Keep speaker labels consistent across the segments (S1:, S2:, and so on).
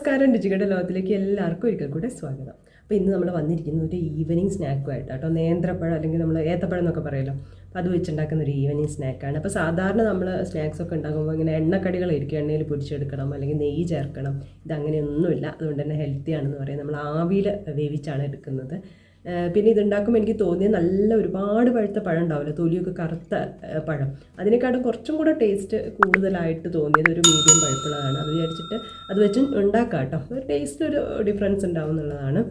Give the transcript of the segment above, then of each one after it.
S1: നമസ്കാരം, രുചിയുടെ ലോകത്തിലേക്ക് എല്ലാവർക്കും ഒരിക്കൽ കൂടെ സ്വാഗതം. അപ്പോൾ ഇന്ന് നമ്മൾ വന്നിരിക്കുന്ന ഒരു ഈവനിങ് സ്നാക്കുമായിട്ട് കേട്ടോ. നേന്ത്രപ്പഴം അല്ലെങ്കിൽ നമ്മൾ ഏത്തപ്പഴം എന്നൊക്കെ പറയുമല്ലോ, അപ്പോൾ അത് വെച്ചുണ്ടാക്കുന്ന ഒരു ഈവനിങ് സ്നാക്കാണ്. അപ്പോൾ സാധാരണ നമ്മൾ സ്നാക്സൊക്കെ ഉണ്ടാകുമ്പോൾ ഇങ്ങനെ എണ്ണക്കടികളായിരിക്കും, എണ്ണയിൽ പൊരിച്ചെടുക്കണം അല്ലെങ്കിൽ നെയ്യ് ചേർക്കണം. ഇതങ്ങനെയൊന്നുമില്ല, അതുകൊണ്ട് തന്നെ ഹെൽത്തിയാണെന്ന് പറയാം. നമ്മൾ ആവിയിൽ വേവിച്ചാണ് എടുക്കുന്നത്. പിന്നെ ഇതുണ്ടാക്കുമ്പോൾ എനിക്ക് തോന്നിയത് നല്ല ഒരുപാട് പഴുത്ത പഴം ഉണ്ടാവില്ല, തൊലിയൊക്കെ കറുത്ത പഴം, അതിനെക്കാട്ടും കുറച്ചും കൂടെ ടേസ്റ്റ് കൂടുതലായിട്ട് തോന്നിയത് ഒരു മീഡിയം പഴുപ്പുള്ളതാണ്. അത് വിചാരിച്ചിട്ട് അത് വെച്ച് ഉണ്ടാക്കാം കേട്ടോ. ഒരു ടേസ്റ്റ് ഒരു ഡിഫറൻസ് ഉണ്ടാവും എന്നുള്ളതാണ്.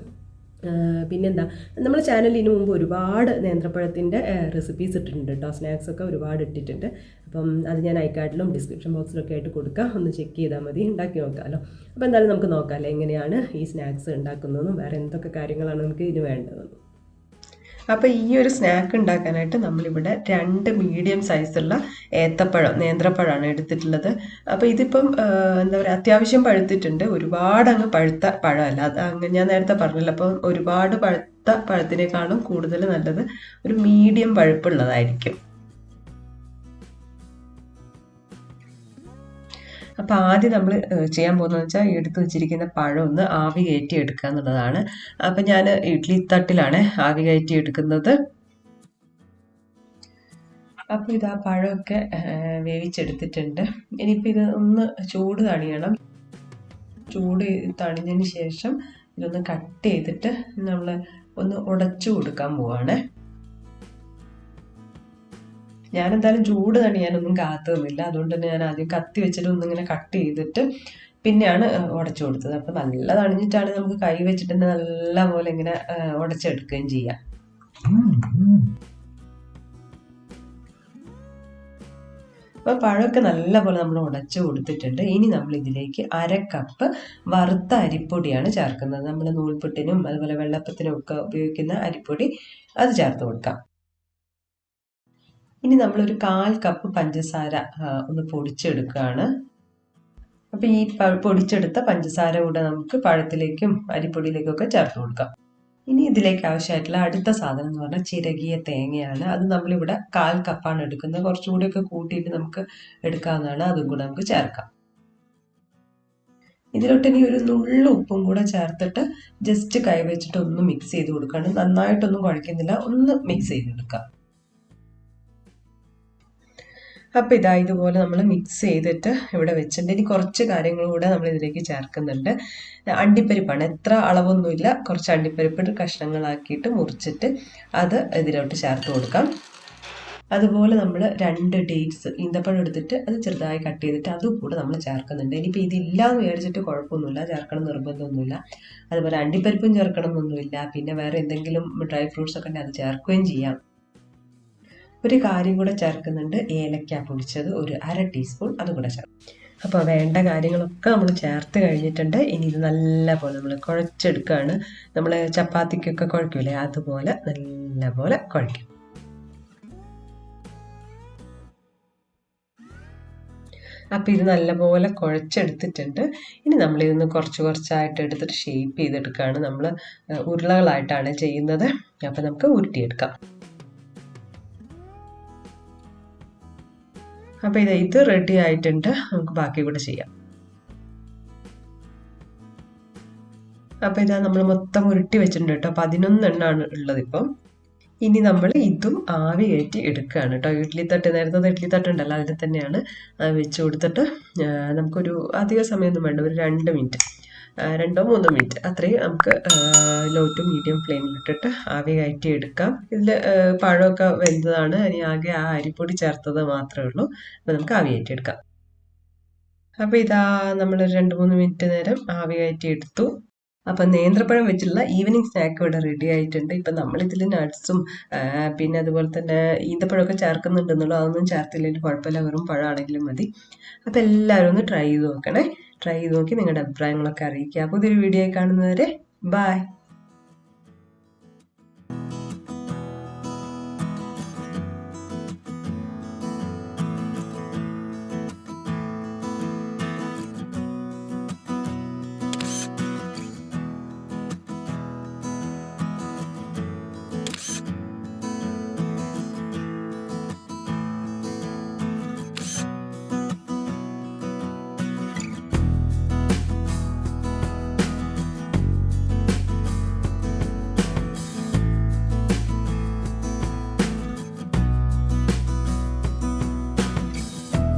S1: പിന്നെന്താ, നമ്മുടെ ചാനലിൽ ഇതിനു മുമ്പ് ഒരുപാട് നേന്ത്രപ്പഴത്തിൻ്റെ റെസിപ്പീസ് ഇട്ടിട്ടുണ്ട് കേട്ടോ. സ്നാക്സൊക്കെ ഒരുപാട് ഇട്ടിട്ടുണ്ട്. അപ്പം അത് ഞാൻ ഐക്കാർഡിലും ഡിസ്ക്രിപ്ഷൻ ബോക്സിലൊക്കെ ആയിട്ട് കൊടുക്കാം, ഒന്ന് ചെക്ക് ചെയ്താൽ മതി, ഉണ്ടാക്കി നോക്കാമല്ലോ. അപ്പോൾ എന്തായാലും നമുക്ക് നോക്കാമല്ലോ എങ്ങനെയാണ് ഈ സ്നാക്സ് ഉണ്ടാക്കുന്നതെന്നും വേറെ എന്തൊക്കെ കാര്യങ്ങളാണ് നമുക്ക് ഇതിന് വേണ്ടതെന്നും. അപ്പോൾ ഈ ഒരു സ്നാക്ക് ഉണ്ടാക്കാനായിട്ട് നമ്മളിവിടെ 2 മീഡിയം സൈസുള്ള ഏത്തപ്പഴം, നേന്ത്രപ്പഴമാണ് എടുത്തിട്ടുള്ളത്. അപ്പോൾ ഇതിപ്പം എന്താ പറയുക, അത്യാവശ്യം പഴുത്തിട്ടുണ്ട്, ഒരുപാട് അങ്ങ് പഴുത്ത പഴമല്ല. അത് അങ്ങ് ഞാൻ നേരത്തെ പറഞ്ഞല്ലോ, അപ്പം ഒരുപാട് പഴുത്ത പഴത്തിനേക്കാളും കൂടുതൽ നല്ലത് ഒരു മീഡിയം പഴുപ്പുള്ളതായിരിക്കും. അപ്പോൾ ആദ്യം നമ്മൾ ചെയ്യാൻ പോകുന്നതെന്ന് വെച്ചാൽ എടുത്ത് വെച്ചിരിക്കുന്ന പഴം ഒന്ന് ആവി കയറ്റി എടുക്കുക എന്നുള്ളതാണ്. അപ്പം ഞാൻ ഇഡ്ഡലി തട്ടിലാണ് ആവി കയറ്റി എടുക്കുന്നത്. അപ്പോൾ ഇത് ആ പഴമൊക്കെ വേവിച്ചെടുത്തിട്ടുണ്ട്. ഇനിയിപ്പോൾ ഇത് ഒന്ന് ചൂട് തണിയണം. ചൂട് തണിഞ്ഞതിന് ശേഷം ഇതൊന്ന് കട്ട് ചെയ്തിട്ട് നമ്മൾ ഒന്ന് ഉടച്ചു കൊടുക്കാൻ പോവാണ്. ഞാനെന്തായാലും ചൂട് തണിയാനൊന്നും കാത്തു നിന്നില്ല, അതുകൊണ്ട് തന്നെ ഞാൻ ആദ്യം കത്തി വെച്ചിട്ട് ഒന്നിങ്ങനെ കട്ട് ചെയ്തിട്ട് പിന്നെയാണ് ഉടച്ചു കൊടുത്തത്. അപ്പം നല്ല തണിഞ്ഞിട്ടാണ് നമുക്ക് കൈ വെച്ചിട്ട് നല്ല പോലെ ഇങ്ങനെ ഉടച്ചെടുക്കുകയും ചെയ്യാം. അപ്പോൾ പഴമൊക്കെ നല്ല പോലെ നമ്മൾ ഉടച്ചു കൊടുത്തിട്ടുണ്ട്. ഇനി നമ്മൾ ഇതിലേക്ക് 1/2 കപ്പ് വറുത്ത അരിപ്പൊടിയാണ് ചേർക്കുന്നത്. നമ്മൾ നൂൽപുട്ടിനും അതുപോലെ വെള്ളപ്പത്തിനും ഒക്കെ ഉപയോഗിക്കുന്ന അരിപ്പൊടി, അത് ചേർത്ത് കൊടുക്കാം. ഇനി നമ്മളൊരു 1/4 കപ്പ് പഞ്ചസാര ഒന്ന് പൊടിച്ചെടുക്കുകയാണ്. അപ്പോൾ ഈ പൊടിച്ചെടുത്ത പഞ്ചസാര കൂടെ നമുക്ക് പഴത്തിലേക്കും അരിപ്പൊടിയിലേക്കൊക്കെ ചേർത്ത് കൊടുക്കാം. ഇനി ഇതിലേക്ക് ആവശ്യമായിട്ടുള്ള അടുത്ത സാധനം എന്ന് പറഞ്ഞാൽ ചിരകിയ തേങ്ങയാണ്. അത് നമ്മളിവിടെ 1/4 കപ്പാണ് എടുക്കുന്നത്. കുറച്ചുകൂടിയൊക്കെ കൂട്ടിയിട്ട് നമുക്ക് എടുക്കാവുന്നതാണ്. അതും കൂടെ നമുക്ക് ചേർക്കാം. ഇതിലോട്ട് ഇനി ഒരു നുള്ളു ഉപ്പും കൂടെ ചേർത്തിട്ട് ജസ്റ്റ് കൈ വെച്ചിട്ട് ഒന്ന് മിക്സ് ചെയ്ത് കൊടുക്കണം. നന്നായിട്ടൊന്നും കുഴക്കുന്നില്ല, ഒന്ന് മിക്സ് ചെയ്തെടുക്കാം. അപ്പോൾ ഇതാ ഇതുപോലെ നമ്മൾ മിക്സ് ചെയ്തിട്ട് ഇവിടെ വെച്ചിട്ടുണ്ട്. ഇനി കുറച്ച് കാര്യങ്ങൾ കൂടെ നമ്മൾ ഇതിലേക്ക് ചേർക്കുന്നുണ്ട്. അണ്ടിപ്പരിപ്പാണ്, എത്ര അളവൊന്നുമില്ല, കുറച്ച് അണ്ടിപ്പരിപ്പ് കഷ്ണങ്ങളാക്കിയിട്ട് മുറിച്ചിട്ട് അത് ഇതിലോട്ട് ചേർത്ത് കൊടുക്കാം. അതുപോലെ നമ്മൾ 2 ഡേറ്റ്സ് ഈന്തപ്പഴം എടുത്തിട്ട് അത് ചെറുതായി കട്ട് ചെയ്തിട്ട് അതും കൂടെ നമ്മൾ ചേർക്കുന്നുണ്ട്. ഇനിയിപ്പോൾ ഇതില്ലാന്ന് വിചാരിച്ചിട്ട് കുഴപ്പമൊന്നുമില്ല, ചേർക്കണം നിർബന്ധമൊന്നുമില്ല. അതുപോലെ അണ്ടിപ്പരിപ്പും ചേർക്കണം എന്നൊന്നുമില്ല. പിന്നെ വേറെ എന്തെങ്കിലും ഡ്രൈ ഫ്രൂട്ട്സ് ഒക്കെ ഉണ്ടെങ്കിൽ അത് ചേർക്കുകയും ചെയ്യാം. ഒരു കാര്യം കൂടെ ചേർക്കുന്നുണ്ട്, ഏലക്ക പൊടിച്ചത് ഒരു 1/2 ടീസ്പൂൺ, അതും കൂടെ ചേർക്കും. അപ്പോൾ വേണ്ട കാര്യങ്ങളൊക്കെ നമ്മൾ ചേർത്ത് കഴിഞ്ഞിട്ടുണ്ട്. ഇനി ഇത് നല്ലപോലെ നമ്മൾ കുഴച്ചെടുക്കുകയാണ്. നമ്മൾ ചപ്പാത്തിക്കൊക്കെ കുഴക്കില്ലേ, അതുപോലെ നല്ലപോലെ കുഴക്കും. അപ്പോൾ ഇത് നല്ലപോലെ കുഴച്ചെടുത്തിട്ടുണ്ട്. ഇനി നമ്മളിതൊന്ന് കുറച്ചായിട്ട് എടുത്തിട്ട് ഷേപ്പ് ചെയ്തെടുക്കുകയാണ്. നമ്മൾ ഉരുളകളായിട്ടാണ് ചെയ്യുന്നത്. അപ്പോൾ നമുക്ക് ഉരുട്ടിയെടുക്കാം. അപ്പോൾ ഇത് റെഡി ആയിട്ടുണ്ട്, നമുക്ക് ബാക്കി കൂടെ ചെയ്യാം. അപ്പോൾ ഇതാ നമ്മൾ മൊത്തം ഉരുട്ടി വെച്ചിട്ടുണ്ട് കേട്ടോ. 11 എണ്ണമാണ് ഉള്ളത് ഇപ്പം. ഇനി നമ്മൾ ഇതും ആവി കയറ്റി എടുക്കുകയാണ് കേട്ടോ. നേരത്തെ ഇഡ്ഡലി തട്ട് ഉണ്ടല്ലോ, അതിൽ തന്നെയാണ് വെച്ച് കൊടുത്തിട്ട് നമുക്കൊരു അധിക സമയമൊന്നും വേണ്ട, ഒരു 2 മിനിറ്റ്, 2-3 മിനിറ്റ് അത്രയും നമുക്ക് ലോ ടു മീഡിയം ഫ്ലെയിമിലിട്ടിട്ട് ആവി കയറ്റി എടുക്കാം. ഇതിൽ പഴമൊക്കെ വെന്തതാണ്, ഇനി ആകെ ആ അരിപ്പൊടി ചേർത്തത് മാത്രമേ ഉള്ളൂ. അപ്പോൾ നമുക്ക് ആവി കയറ്റി എടുക്കാം. അപ്പോൾ ഇതാ നമ്മൾ 2-3 മിനിറ്റ് നേരം ആവി കയറ്റി എടുത്തു. അപ്പം നേന്ത്രപ്പഴം വെച്ചുള്ള ഈവനിങ് സ്നാക്ക് ഇവിടെ റെഡി ആയിട്ടുണ്ട്. ഇപ്പം നമ്മളിതിൽ നട്ട്സും പിന്നെ അതുപോലെ തന്നെ ഈന്തപ്പഴമൊക്കെ ചേർക്കുന്നുണ്ടെന്നുള്ളൂ. അതൊന്നും ചേർത്തില്ലെങ്കിൽ കുഴപ്പമില്ല, വെറും പഴമാണെങ്കിലും മതി. അപ്പോൾ എല്ലാവരും ഒന്ന് ട്രൈ ചെയ്ത് നോക്കണേ. ട്രൈ ചെയ്ത് നോക്കി നിങ്ങളുടെ അഭിപ്രായങ്ങളൊക്കെ അറിയിക്കുക. പുതിയൊരു വീഡിയോ കാണുന്നവരെ ബൈ.